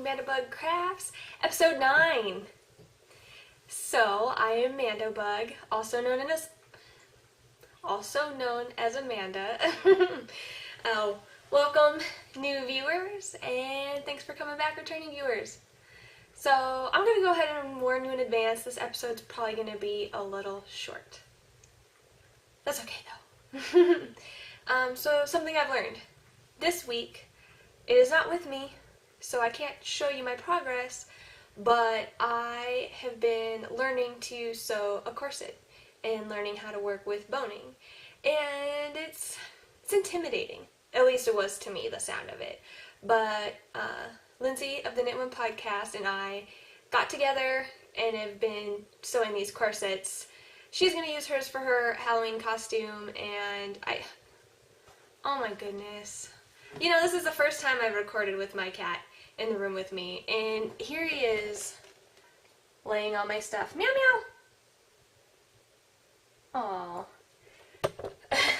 MandoBug Crafts, episode 9. So, I am MandoBug, also known as Amanda. Welcome new viewers, and thanks for coming back, returning viewers. So, I'm going to go ahead and warn you in advance, this episode's probably going to be a little short. That's okay though. So something I've learned. This week, it is not with me, so I can't show you my progress, but I have been learning to sew a corset and learning how to work with boning. And it's intimidating. At least it was to me, the sound of it. But Lindsay of the Knit One podcast and I got together and have been sewing these corsets. She's going to use hers for her Halloween costume, and oh my goodness. You know, this is the first time I've recorded with my cat in the room with me, and here he is laying on my stuff. Meow meow!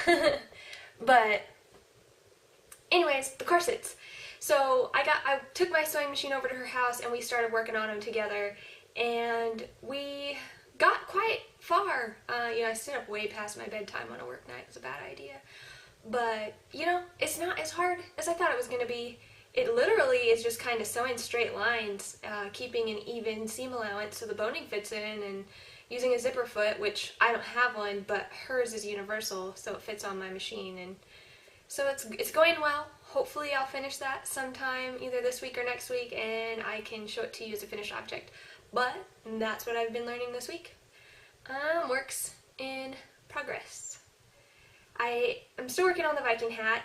Aww. But anyways, the corsets. So I took my sewing machine over to her house and we started working on them together, and we got quite far. You know, I stayed up way past my bedtime on a work night. It was a bad idea. But, you know, it's not as hard as I thought it was going to be. It literally is just kind of sewing straight lines, keeping an even seam allowance so the boning fits in, and using a zipper foot, which I don't have one, but hers is universal, so it fits on my machine. And so it's going well. Hopefully I'll finish that sometime, either this week or next week, and I can show it to you as a finished object. But that's what I've been learning this week. Works in progress. I'm still working on the Viking hat.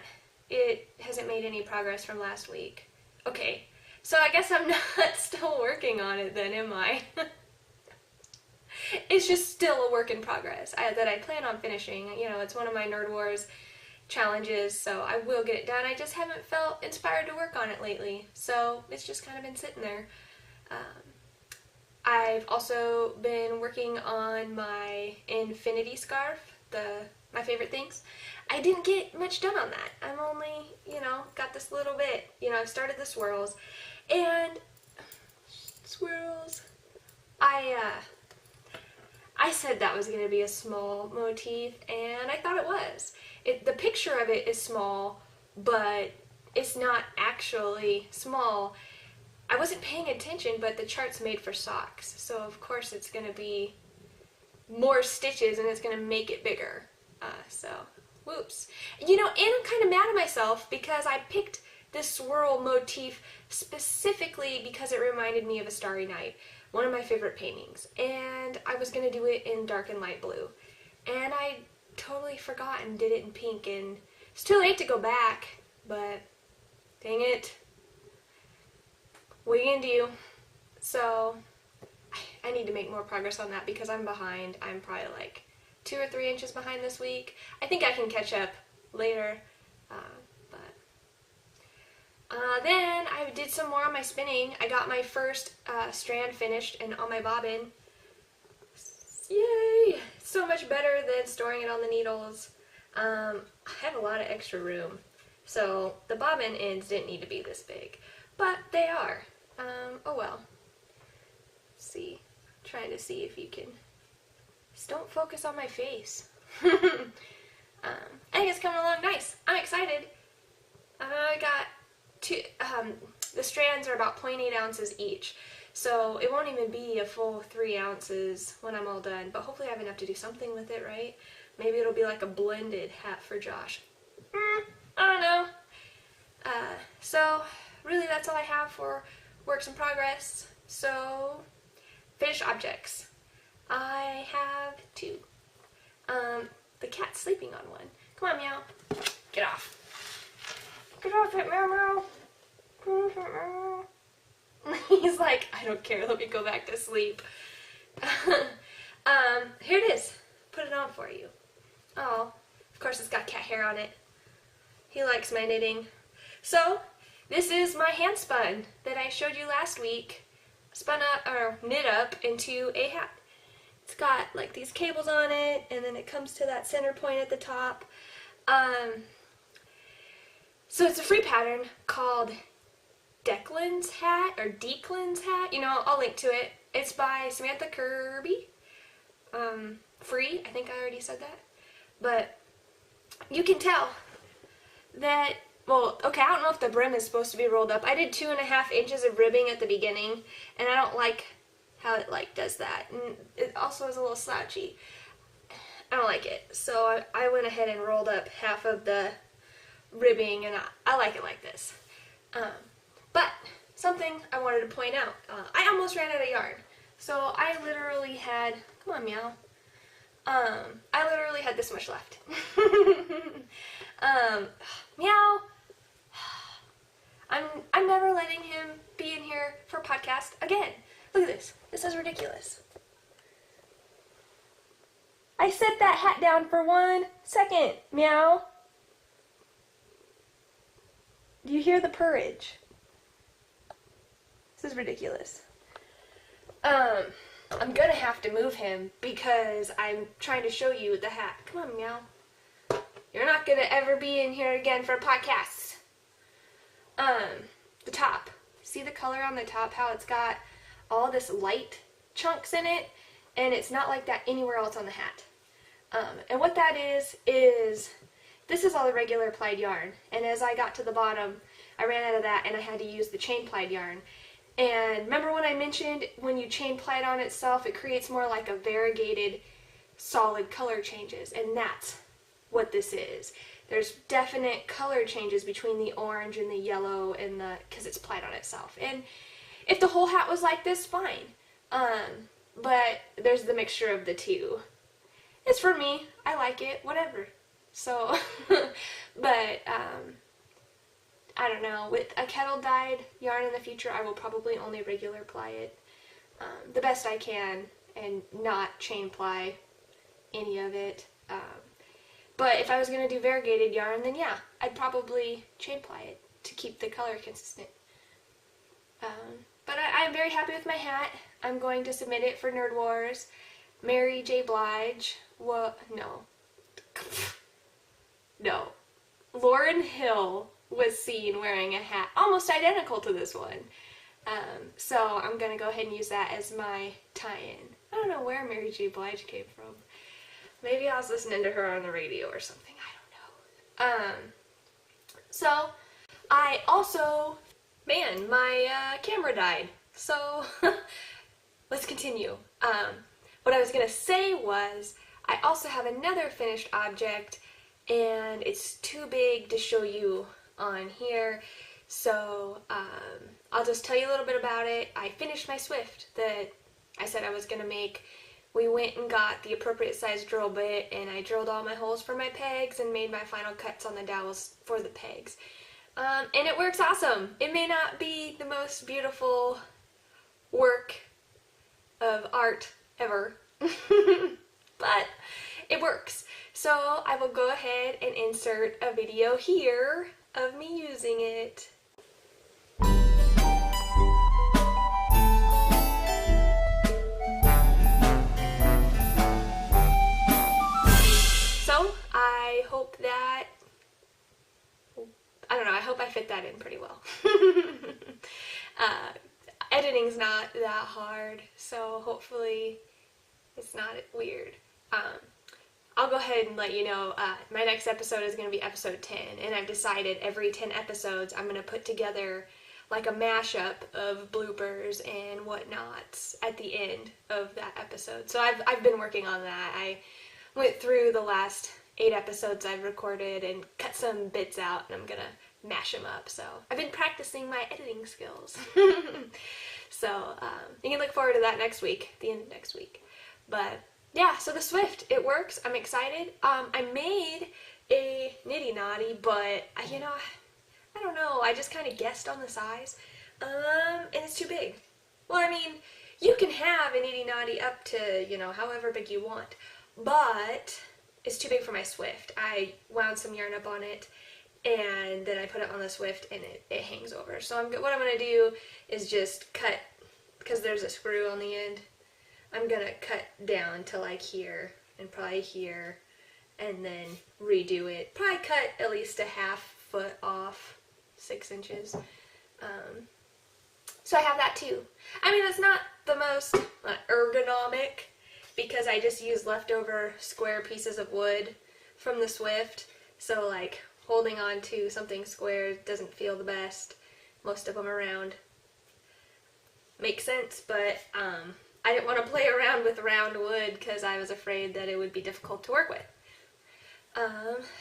It hasn't made any progress from last week. Okay, so I guess I'm not still working on it then, am I? It's just still a work in progress that I plan on finishing. You know, it's one of my Nerd Wars challenges, so I will get it done. I just haven't felt inspired to work on it lately, so it's just kind of been sitting there. I've also been working on my infinity scarf, my favorite things. I didn't get much done on that. I'm only, you know, got this little bit. You know, I've started the swirls, and swirls. I said that was going to be a small motif, and I thought it was. The picture of it is small, but it's not actually small. I wasn't paying attention, but the chart's made for socks, so of course it's going to be more stitches, and it's going to make it bigger. So, whoops. You know, and I'm kind of mad at myself because I picked this swirl motif specifically because it reminded me of A Starry Night, one of my favorite paintings, and I was going to do it in dark and light blue, and I totally forgot and did it in pink, and it's too late to go back, but dang it. What are you going to do? So, I need to make more progress on that because I'm behind. I'm probably like 2 or 3 inches behind this week. I think I can catch up later, then I did some more on my spinning. I got my first strand finished and on my bobbin. Yay! So much better than storing it on the needles. I have a lot of extra room, so the bobbin ends didn't need to be this big, but they are. Oh well. Let's see. I'm trying to see if you can. Just don't focus on my face. I think it's coming along nice. I'm excited. I got the strands are about 0.8 ounces each, so it won't even be a full 3 ounces when I'm all done, but hopefully I have enough to do something with it, right? Maybe it'll be like a blended hat for Josh. I don't know. So really that's all I have for works in progress. So, finished objects. I have 2. The cat's sleeping on one. Come on, Meow. Get off. Get off it, Meow Meow. Get off it, Meow. He's like, I don't care, let me go back to sleep. Here it is. Put it on for you. Oh, of course it's got cat hair on it. He likes my knitting. So, this is my hand spun that I showed you last week. Spun up, or knit up into a hat. It's got like these cables on it, and then it comes to that center point at the top. So it's a free pattern called Declan's hat, or Declan's hat. You know, I'll link to it. It's by Samantha Kirby. Free, I think I already said that. But you can tell that, well, okay, I don't know if the brim is supposed to be rolled up. I did 2.5 inches of ribbing at the beginning, and I don't like how it like does that. And it also is a little slouchy. I don't like it. So I went ahead and rolled up half of the ribbing, and I like it like this. But something I wanted to point out, I almost ran out of yarn. So I literally had, come on, Meow. I literally had this much left. Meow. I'm never letting him be in here for a podcast again. Look at this. This is ridiculous. I set that hat down for 1 second, Meow. Do you hear the purrage? This is ridiculous. I'm gonna have to move him because I'm trying to show you the hat. Come on, Meow. You're not gonna ever be in here again for podcasts. The top. See the color on the top? How it's got all this light chunks in it, and it's not like that anywhere else on the hat. And what that is this is all the regular plied yarn, and as I got to the bottom, I ran out of that and I had to use the chain plied yarn. And remember when I mentioned when you chain ply it on itself, it creates more like a variegated solid color changes, and that's what this is. There's definite color changes between the orange and the yellow and because it's plied on itself. And if the whole hat was like this, fine. But there's the mixture of the two. It's for me. I like it. Whatever. So, but, I don't know. With a kettle dyed yarn in the future, I will probably only regular ply it the best I can and not chain ply any of it. But if I was going to do variegated yarn, then yeah, I'd probably chain ply it to keep the color consistent. But I'm very happy with my hat. I'm going to submit it for Nerd Wars. Mary J. Blige. What? No. No. Lauryn Hill was seen wearing a hat almost identical to this one. So I'm going to go ahead and use that as my tie-in. I don't know where Mary J. Blige came from. Maybe I was listening to her on the radio or something. I don't know. So I also, man, my camera died. So let's continue. What I was going to say was I also have another finished object, and it's too big to show you on here, so I'll just tell you a little bit about it. I finished my Swift that I said I was going to make. We went and got the appropriate size drill bit, and I drilled all my holes for my pegs and made my final cuts on the dowels for the pegs. And it works awesome. It may not be the most beautiful work of art ever, but it works. So I will go ahead and insert a video here of me using it. So I hope that, I don't know, I hope I fit that in pretty well. Editing's not that hard, so hopefully it's not weird. I'll go ahead and let you know, my next episode is going to be episode 10, and I've decided every 10 episodes I'm going to put together like a mashup of bloopers and whatnots at the end of that episode. So I've been working on that. I went through the last 8 episodes I've recorded and cut some bits out, and I'm going to mash them up. So I've been practicing my editing skills. So you can look forward to that next week, the end of next week. But yeah, so the Swift, it works. I'm excited. I made a nitty naughty, but you know, I don't know. I just kind of guessed on the size, and it's too big. Well, I mean, you can have a nitty naughty up to, you know, however big you want, but it's too big for my Swift. I wound some yarn up on it, and then I put it on the Swift, and it hangs over. So what I'm gonna do is just cut, because there's a screw on the end. I'm gonna cut down to like here and probably here, and then redo it. Probably cut at least a 1/2 foot off, 6 inches. So I have that too. I mean, it's not the most ergonomic because I just use leftover square pieces of wood from the Swift. So like holding on to something square doesn't feel the best. Most of them around. Makes sense, but I didn't want to play around with round wood because I was afraid that it would be difficult to work with.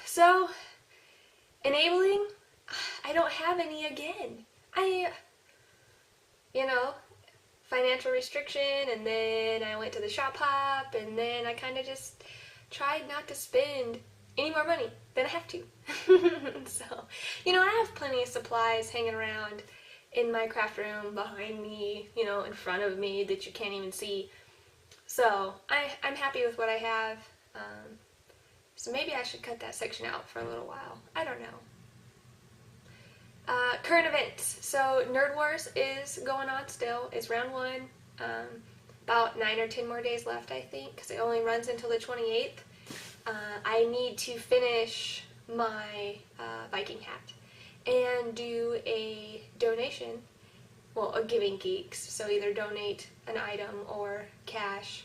So, enabling, I don't have any again. Financial restriction, and then I went to the shop hop, and then I kind of just tried not to spend any more money than I have to. So, I have plenty of supplies hanging around in my craft room, behind me, in front of me that you can't even see. So, I'm happy with what I have. So maybe I should cut that section out for a little while. I don't know. Current events. So Nerd Wars is going on still. It's round 1. About 9 or 10 more days left, I think, because it only runs until the 28th. I need to finish my Viking hat and do a donation, well, a Giving Geeks, so either donate an item or cash.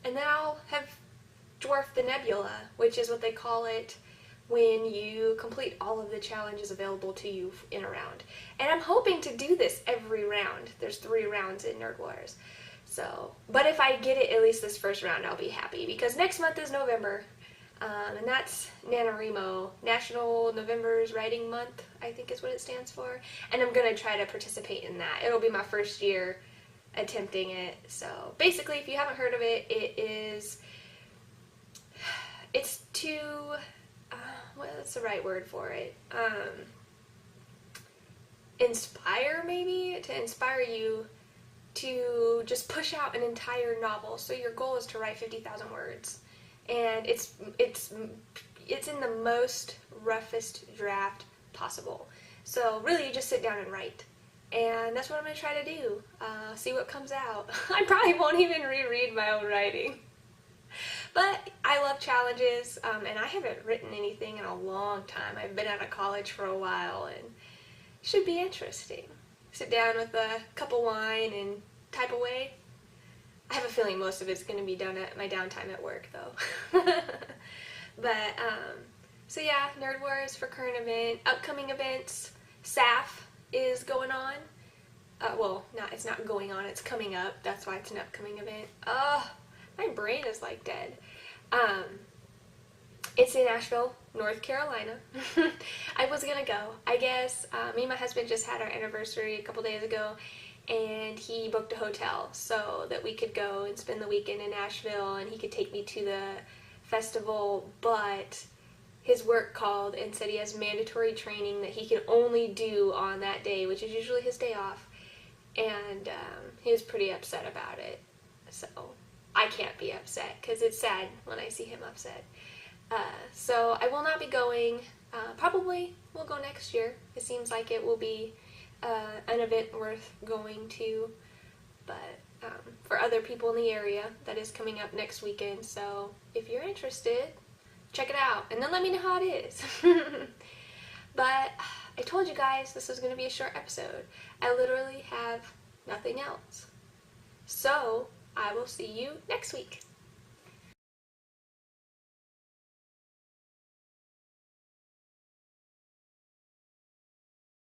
And then I'll have Dwarf the Nebula, which is what they call it when you complete all of the challenges available to you in a round. And I'm hoping to do this every round. There's 3 rounds in Nerd Wars. So, but if I get it at least this first round, I'll be happy, because next month is November, and that's NaNoWriMo, National November's Writing Month, I think is what it stands for, and I'm going to try to participate in that. It'll be my first year attempting it. So basically, if you haven't heard of it, it's to, what's the right word for it? Inspire, maybe? To inspire you to just push out an entire novel. So your goal is to write 50,000 words. And it's in the most roughest draft possible. So really you just sit down and write. And that's what I'm going to try to do. See what comes out. I probably won't even reread my own writing. But I love challenges, and I haven't written anything in a long time. I've been out of college for a while, and it should be interesting. Sit down with a cup of wine and type away. I have a feeling most of it's going to be done at my downtime at work, though. But, so yeah, Nerd Wars for current event. Upcoming events, SAF is going on. It's not going on, it's coming up. That's why it's an upcoming event. My brain is like dead. It's in Asheville, North Carolina. I was gonna go. I guess me and my husband just had our anniversary a couple days ago, and he booked a hotel so that we could go and spend the weekend in Asheville, and he could take me to the festival, but his work called and said he has mandatory training that he can only do on that day, which is usually his day off, and he was pretty upset about it. So I can't be upset because it's sad when I see him upset. So I will not be going. Probably will go next year. It seems like it will be an event worth going to. But for other people in the area, that is coming up next weekend. So if you're interested, check it out. And then let me know how it is. But I told you guys this was going to be a short episode. I literally have nothing else. So I will see you next week.